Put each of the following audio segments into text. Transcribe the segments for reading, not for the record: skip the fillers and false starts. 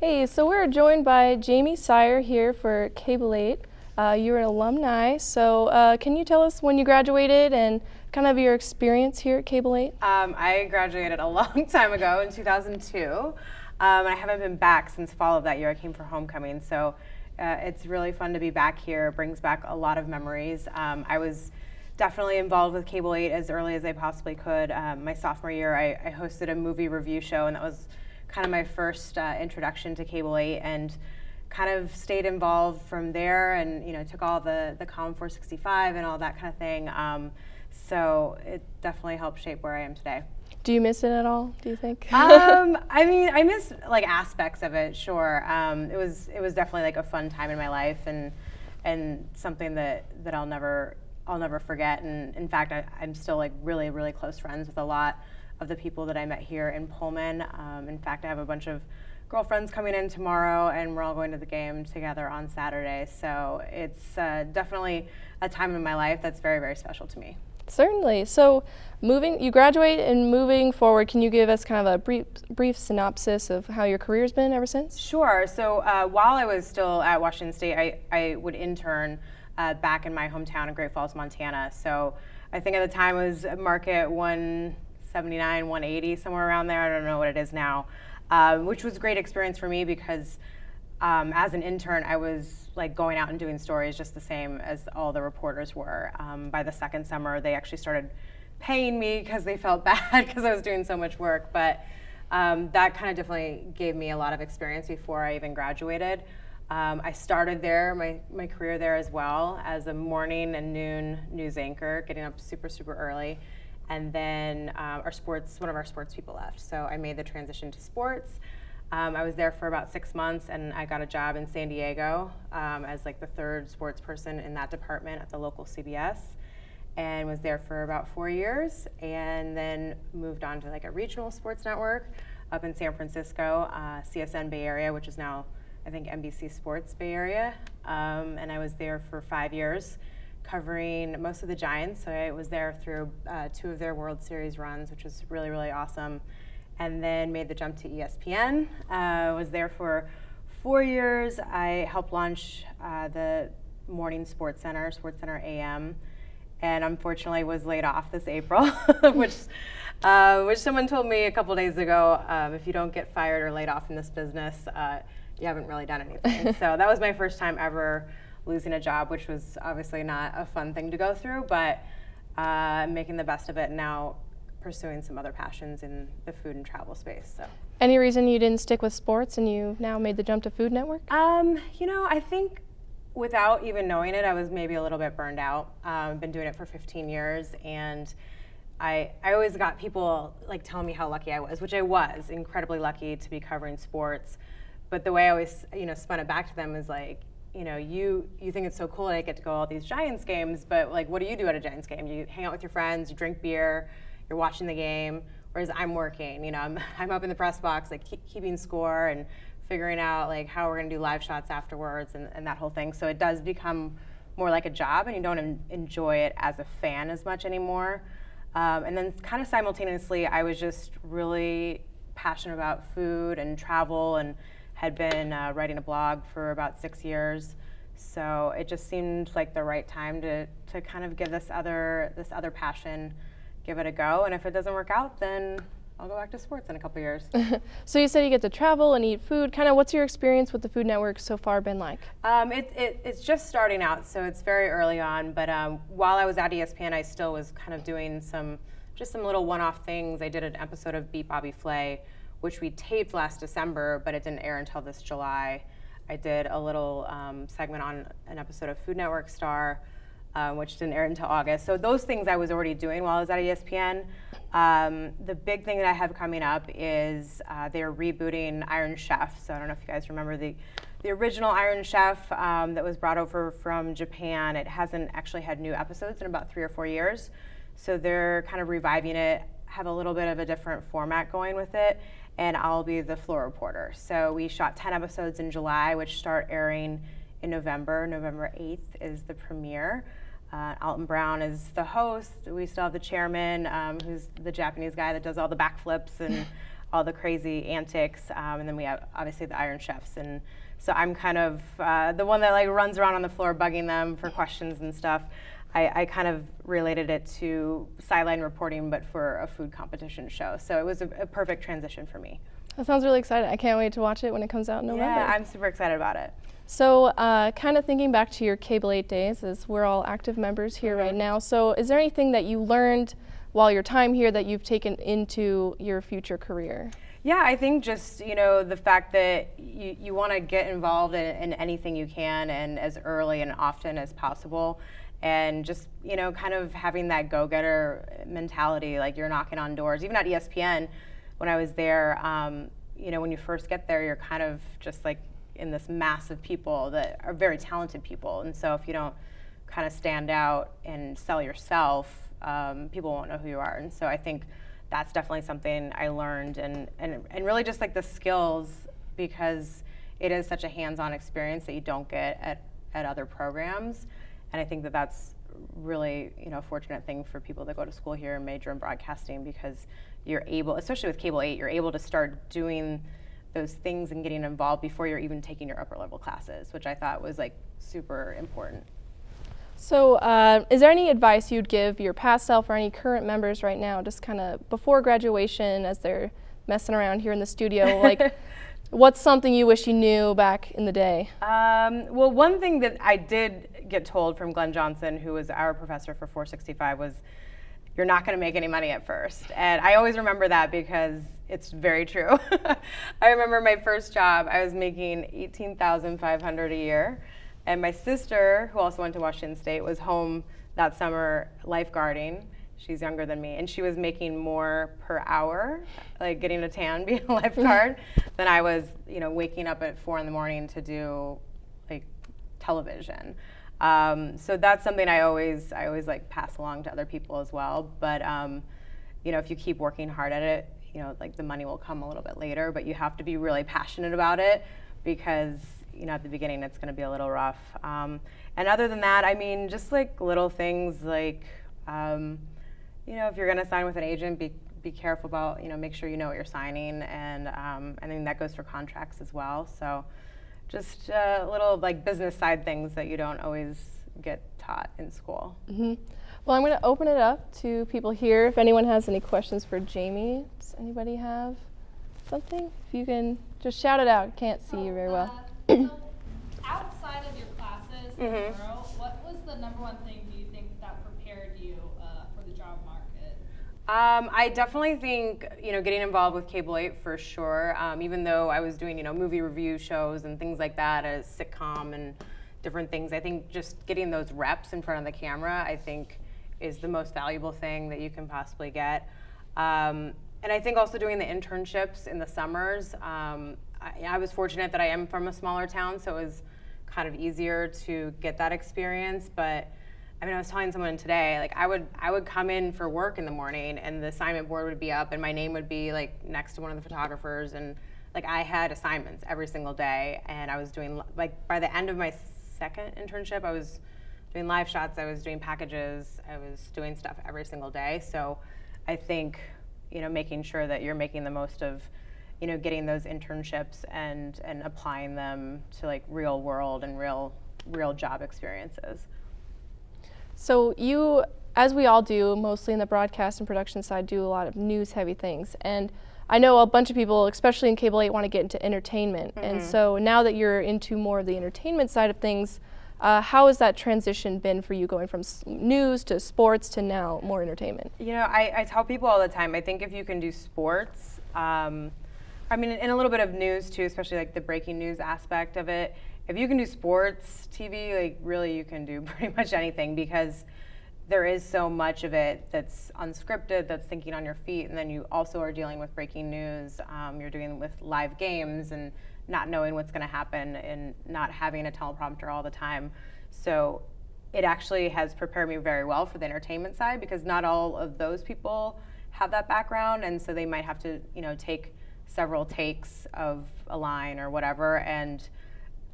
Hey, so we're joined by Jaymee Sire here for Cable 8. You're an alumni, so can you tell us when you graduated and kind of your experience here at Cable 8? I graduated a long time ago in 2002, and I haven't been back since fall of that year. I came for homecoming, so it's really fun to be back here. It brings back a lot of memories. I was definitely involved with Cable 8 as early as I possibly could. My sophomore year, I hosted a movie review show, and that was kind of my first introduction to Cable 8, and kind of stayed involved from there, and took all the Com 465 and all that kind of thing. So it definitely helped shape where I am today. Do you miss it at all, do you think? I mean, I miss like aspects of it, sure. It was definitely like a fun time in my life, and something that I'll never forget. And in fact, I'm still like really, really close friends with a lot of the people that I met here in Pullman. In fact, I have a bunch of girlfriends coming in tomorrow, and we're all going to the game together on Saturday. So it's definitely a time in my life that's very, very special to me. Certainly. So you graduate and moving forward, can you give us kind of a brief synopsis of how your career's been ever since? Sure. So while I was still at Washington State, I would intern back in my hometown in Great Falls, Montana. So I think at the time it was market 179, 180, somewhere around there. I don't know what it is now, which was a great experience for me because as an intern, I was like going out and doing stories just the same as all the reporters were. By the second summer, they actually started paying me because they felt bad because I was doing so much work. But that kind of definitely gave me a lot of experience before I even graduated. I started there, my career there as well, as a morning and noon news anchor, getting up super, super early. And then one of our sports people left. So I made the transition to sports. I was there for about 6 months, and I got a job in San Diego as like the third sports person in that department at the local CBS, and was there for about 4 years, and then moved on to like a regional sports network up in San Francisco, CSN Bay Area, which is now I think NBC Sports Bay Area, and I was there for 5 years covering most of the Giants. So I was there through 2 of their World Series runs, which was really, really awesome. And then made the jump to ESPN. Was there for 4 years. I helped launch the morning Sports Center AM, and unfortunately was laid off this April, which someone told me a couple days ago, if you don't get fired or laid off in this business, you haven't really done anything. So that was my first time ever losing a job, which was obviously not a fun thing to go through, but making the best of it now, pursuing some other passions in the food and travel space. So, any reason you didn't stick with sports and you now made the jump to Food Network? I think without even knowing it, I was maybe a little bit burned out. I've been doing it for 15 years, and I always got people like telling me how lucky I was, which I was incredibly lucky to be covering sports. But the way I always spun it back to them is like, you think it's so cool that I get to go to all these Giants games, but like, what do you do at a Giants game? You hang out with your friends, you drink beer, you're watching the game, whereas I'm working. I'm up in the press box, like keeping score and figuring out like how we're gonna do live shots afterwards and that whole thing. So it does become more like a job, and you don't enjoy it as a fan as much anymore. And then kind of simultaneously, I was just really passionate about food and travel, and had been writing a blog for about 6 years. So it just seemed like the right time to kind of give this other passion, give it a go, and if it doesn't work out, then I'll go back to sports in a couple years. So you said you get to travel and eat food. Kind of what's your experience with the Food Network so far been like? It's just starting out, so it's very early on, but while I was at ESPN, I still was kind of doing some little one-off things. I did an episode of Beat Bobby Flay, which we taped last December, but it didn't air until this July. I did a little segment on an episode of Food Network Star, which didn't air until August. So those things I was already doing while I was at ESPN. The big thing that I have coming up is they're rebooting Iron Chef. So I don't know if you guys remember the original Iron Chef that was brought over from Japan. It hasn't actually had new episodes in about 3 or 4 years. So they're kind of reviving it, have a little bit of a different format going with it, and I'll be the floor reporter. So we shot 10 episodes in July, which start airing in November. November 8th is the premiere. Alton Brown is the host. We still have the chairman, who's the Japanese guy that does all the backflips and all the crazy antics, and then we have obviously the Iron Chefs, and so I'm kind of the one that like runs around on the floor bugging them for questions and stuff. I kind of related it to sideline reporting, but for a food competition show. So it was a perfect transition for me. That sounds really exciting. I can't wait to watch it when it comes out in November. Yeah, I'm super excited about it. So kind of thinking back to your Cable 8 days, as we're all active members here right now. So is there anything that you learned while your time here that you've taken into your future career? Yeah, I think just, the fact that you want to get involved in anything you can and as early and often as possible. And just, kind of having that go-getter mentality, like you're knocking on doors. Even at ESPN, when I was there, when you first get there, you're kind of just like in this mass of people that are very talented people. And so if you don't kind of stand out and sell yourself, people won't know who you are. And so I think that's definitely something I learned and really just like the skills, because it is such a hands-on experience that you don't get at other programs. And I think that that's really, a fortunate thing for people that go to school here and major in broadcasting, because you're able, especially with Cable 8, you're able to start doing those things and getting involved before you're even taking your upper level classes, which I thought was like super important. So is there any advice you'd give your past self or any current members right now, just kind of before graduation as they're messing around here in the studio, like what's something you wish you knew back in the day? Well, one thing that I did get told from Glenn Johnson, who was our professor for 465, was you're not going to make any money at first. And I always remember that because it's very true. I remember my first job, I was making $18,500 a year. And my sister, who also went to Washington State, was home that summer lifeguarding. She's younger than me, and she was making more per hour, like getting a tan being a lifeguard, than I was, waking up at 4 a.m. to do like television. So that's something I always like pass along to other people as well. But if you keep working hard at it, like the money will come a little bit later. But you have to be really passionate about it, because at the beginning it's going to be a little rough. And other than that, I mean, just like little things like, if you're going to sign with an agent, be careful about, make sure you know what you're signing. And I think that goes for contracts as well. So just little like business side things that you don't always get taught in school. Mm-hmm. Well, I'm going to open it up to people here. If anyone has any questions for Jaymee, does anybody have something? If you can just shout it out. Can't see you very well. So outside of your classes in general, what was the number one thing do you think that prepared you for the job market? I definitely think, getting involved with Cable 8 for sure. Even though I was doing, movie review shows and things like that, as sitcom and different things, I think just getting those reps in front of the camera, I think, is the most valuable thing that you can possibly get. And I think also doing the internships in the summers. I was fortunate that I am from a smaller town, so it was kind of easier to get that experience. But I mean, I was telling someone today, like I would come in for work in the morning, and the assignment board would be up, and my name would be like next to one of the photographers, and like I had assignments every single day, and I was doing like by the end of my second internship, I was doing live shots, I was doing packages, I was doing stuff every single day. So I think making sure that you're making the most of getting those internships and applying them to like real world and real job experiences. So you, as we all do, mostly in the broadcast and production side, do a lot of news-heavy things. And I know a bunch of people, especially in Cable 8, want to get into entertainment. And so now that you're into more of the entertainment side of things, how has that transition been for you, going from news to sports to now more entertainment? I tell people all the time, I think if you can do sports, I mean, and a little bit of news too, especially like the breaking news aspect of it. If you can do sports TV, like really you can do pretty much anything, because there is so much of it that's unscripted, that's thinking on your feet, and then you also are dealing with breaking news. You're dealing with live games and not knowing what's going to happen and not having a teleprompter all the time. So it actually has prepared me very well for the entertainment side, because not all of those people have that background, and so they might have to take several takes of a line or whatever, and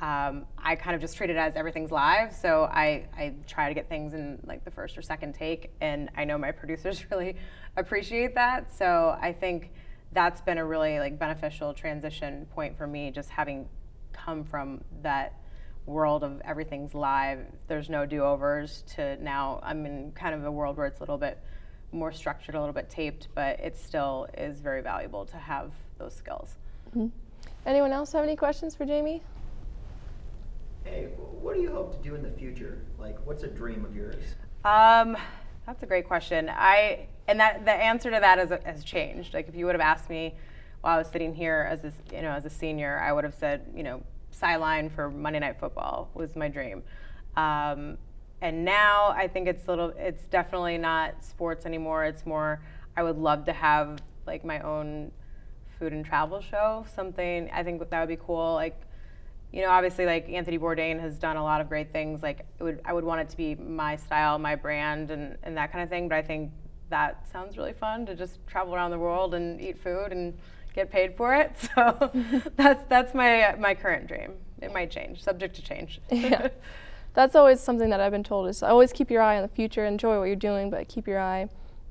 I kind of just treat it as everything's live, so I try to get things in like the first or second take, and I know my producers really appreciate that. So I think that's been a really like beneficial transition point for me, just having come from that world of everything's live, there's no do-overs, to now I'm in kind of a world where it's a little bit more structured, a little bit taped, but it still is very valuable to have those skills. Mm-hmm. Anyone else have any questions for Jaymee? Hey, what do you hope to do in the future? Like, what's a dream of yours? That's a great question. And the answer to that has changed. Like, if you would have asked me while I was sitting here as a senior, I would have said, sideline for Monday Night Football was my dream. And now I think it's definitely not sports anymore. It's more, I would love to have like my own food and travel show, something. I think that would be cool. Like, obviously like Anthony Bourdain has done a lot of great things. Like I would want it to be my style, my brand, and that kind of thing. But I think that sounds really fun, to just travel around the world and eat food and get paid for it. So that's my current dream. It might change, subject to change. Yeah. That's always something that I've been told, is always keep your eye on the future, enjoy what you're doing, but keep your eye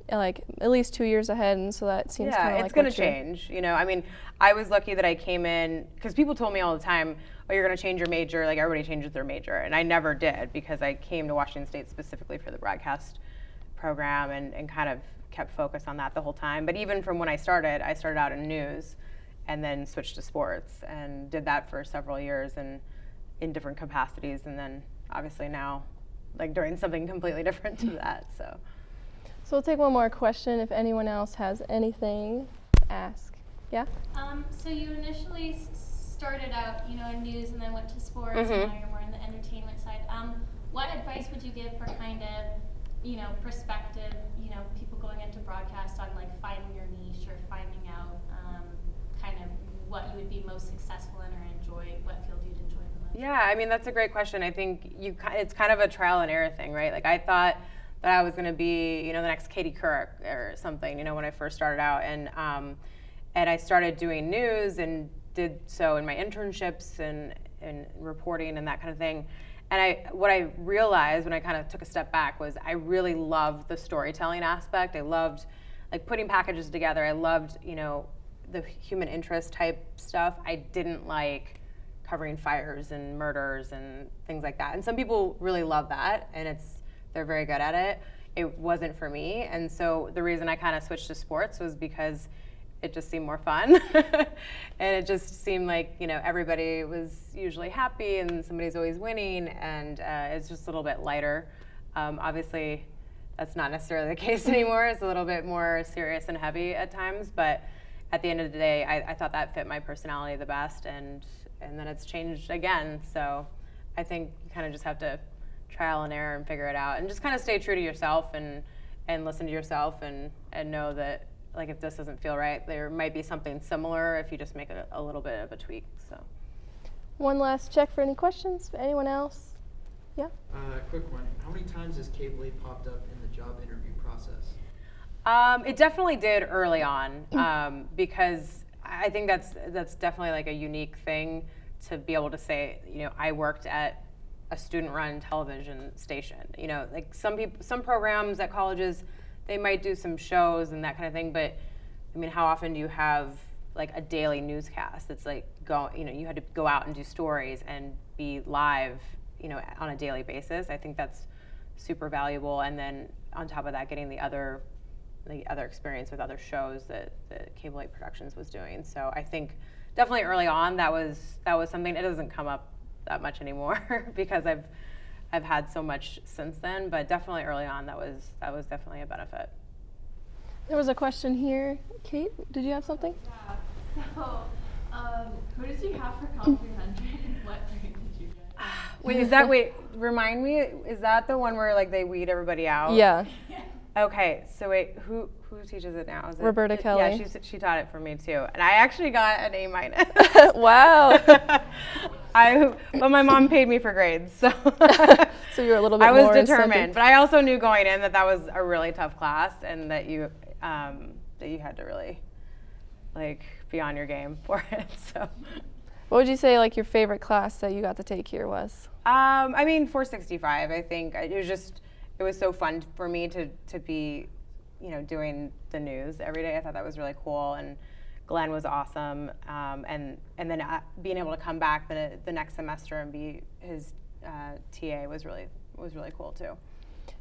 like at least 2 years ahead. And so that seems kind of like it's going to change. I mean, I was lucky that I came in, because people told me all the time, oh, you're going to change your major, like everybody changes their major. And I never did, because I came to Washington State specifically for the broadcast program and kind of kept focus on that the whole time. But even from when I started out in news and then switched to sports and did that for several years and in different capacities. And then obviously now, like, doing something completely different to that. So we'll take one more question if anyone else has anything to ask. Yeah? So you initially started out, in news and then went to sports, and now you're more in the entertainment side. What advice would you give for kind of, prospective, people going into broadcast on like finding your niche or finding out kind of what you would be most successful in or enjoy, what field you'd enjoy the most? Yeah, I mean, that's a great question. I think it's kind of a trial and error thing, right? Like, I thought that I was going to be, the next Katie Couric or something, when I first started out. And I started doing news and did so in my internships and reporting and that kind of thing. And what I realized when I kind of took a step back was I really loved the storytelling aspect. I loved like putting packages together. I loved, the human interest type stuff. I didn't like covering fires and murders and things like that. And some people really love that, and they're very good at it. It wasn't for me. And so the reason I kind of switched to sports was because it just seemed more fun. And it just seemed like, everybody was usually happy and somebody's always winning, and it's just a little bit lighter. Obviously, that's not necessarily the case anymore. It's a little bit more serious and heavy at times, but at the end of the day, I thought that fit my personality the best, and then it's changed again. So I think you kind of just have to trial and error and figure it out, and just kind of stay true to yourself and listen to yourself and know that, like, if this doesn't feel right, there might be something similar if you just make a little bit of a tweak. So one last check for any questions. Anyone else? Yeah? Quick one. How many times has Cable 8 popped up in the job interview process? It definitely did early on, because I think that's definitely like a unique thing to be able to say, I worked at a student-run television station. Like some programs at colleges, they might do some shows and that kind of thing, but I mean, how often do you have like a daily newscast that's like you had to go out and do stories and be live, on a daily basis? I think that's super valuable. And then on top of that, getting the other experience with other shows that Cable 8 Productions was doing. So I think definitely early on that was something. It doesn't come up that much anymore because I've had so much since then, but definitely early on that was definitely a benefit. There was a question here. Kate, did you have something? Yeah. So, who did you have for Comp 300 and what grade did you get? Remind me, is that the one where like they weed everybody out? Yeah. Okay, so wait, who teaches it now? Is it Roberta Kelly. Yeah, she taught it for me too, and I actually got an A-. Wow. But my mom paid me for grades, so so you're a little bit. I was more determined, incentive. but I also knew going in that was a really tough class, and that you had to really like be on your game for it. So, what would you say like your favorite class that you got to take here was? I mean, 465. I think it was so fun for me to be, doing the news every day. I thought that was really cool, and Glenn was awesome, and then being able to come back the next semester and be his TA was really cool too.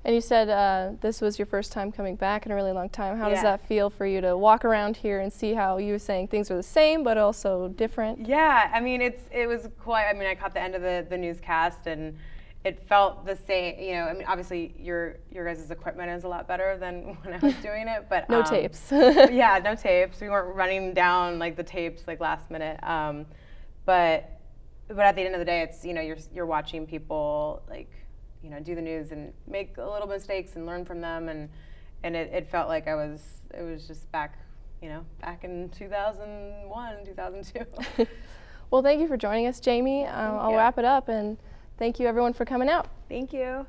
And you said this was your first time coming back in a really long time. How does Yeah. that feel for you to walk around here and see how you were saying things are the same but also different? Yeah, I mean it was cool. I mean, I caught the end of the newscast and it felt the same. You know, I mean, obviously your guys' equipment is a lot better than when I was doing it, but No tapes. Yeah, no tapes. We weren't running down like the tapes like last minute. But at the end of the day, it's, you know, you're watching people like, you know, do the news and make little mistakes and learn from them, and it felt like it was just back, you know, back in 2001, 2002. Well, thank you for joining us, Jaymee. I'll you. wrap it up, and thank you everyone for coming out. Thank you.